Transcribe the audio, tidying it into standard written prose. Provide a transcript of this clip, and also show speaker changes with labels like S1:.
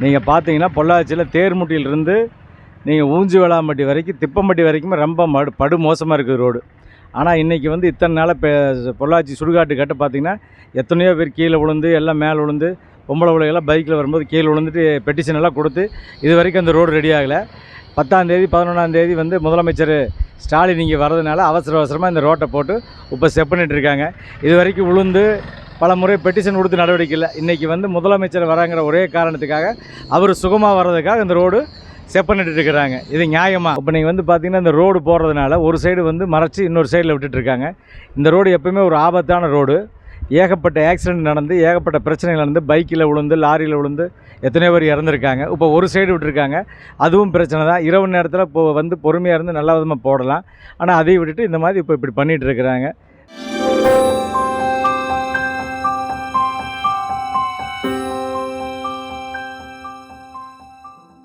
S1: நீங்கள் பார்த்தீங்கன்னா பொள்ளாச்சியில் தேர்முட்டியிலிருந்து நீங்கள் ஊஞ்சி வேளாம்பட்டி வரைக்கும் திப்பம்பட்டி வரைக்குமே ரொம்ப படு மோசமாக இருக்குது ரோடு. ஆனால் இன்றைக்கி வந்து இத்தனை நாளாக பொள்ளாச்சி சுடுகாட்டு கட்ட பார்த்திங்கன்னா எத்தனையோ பேர் கீழே விழுந்து எல்லாம் மேலே விழுந்து பொம்பளை பிள்ளைகள்லாம் பைக்கில் வரும்போது கீழே விழுந்துட்டு பெட்டிஷன் எல்லாம் கொடுத்து இது வரைக்கும் அந்த ரோடு ரெடி ஆகலை. 10ஆம் தேதி 11ஆம் தேதி வந்து முதலமைச்சர் ஸ்டாலின் இங்கே வர்றதுனால அவசரமாக இந்த ரோட்டை போட்டு இப்போ செப் பண்ணிகிட்டு இருக்காங்க. இது வரைக்கும் விழுந்து பல முறை பெட்டிஷன் கொடுத்து நடவடிக்கை இல்லை. இன்றைக்கி வந்து முதலமைச்சர் வராங்கிற ஒரே காரணத்துக்காக அவர் சுகமாக வர்றதுக்காக இந்த ரோடு செப் பண்ணிட்டு இருக்கிறாங்க. இது நியாயமாக? இப்போ நீங்கள் வந்து பார்த்திங்கன்னா இந்த ரோடு போடுறதுனால ஒரு சைடு வந்து மறைச்சி இன்னொரு சைடில் விட்டுட்டுருக்காங்க. இந்த ரோடு எப்போயுமே ஒரு ஆபத்தான ரோடு. ஏகப்பட்ட ஆக்சிடெண்ட் நடந்து ஏகப்பட்ட பிரச்சனைகள் நடந்து பைக்கில் விழுந்து லாரியில் விழுந்து எத்தனையோ பேர் இறந்துருக்காங்க. இப்போ ஒரு சைடு விட்டுருக்காங்க, அதுவும் பிரச்சனை தான். இரவு நேரத்தில் வந்து பொறுமையாக இருந்து நல்ல விதமாக போடலாம். ஆனால் அதையும் விட்டுட்டு இந்த மாதிரி இப்போ இப்படி பண்ணிகிட்டு இருக்கிறாங்க.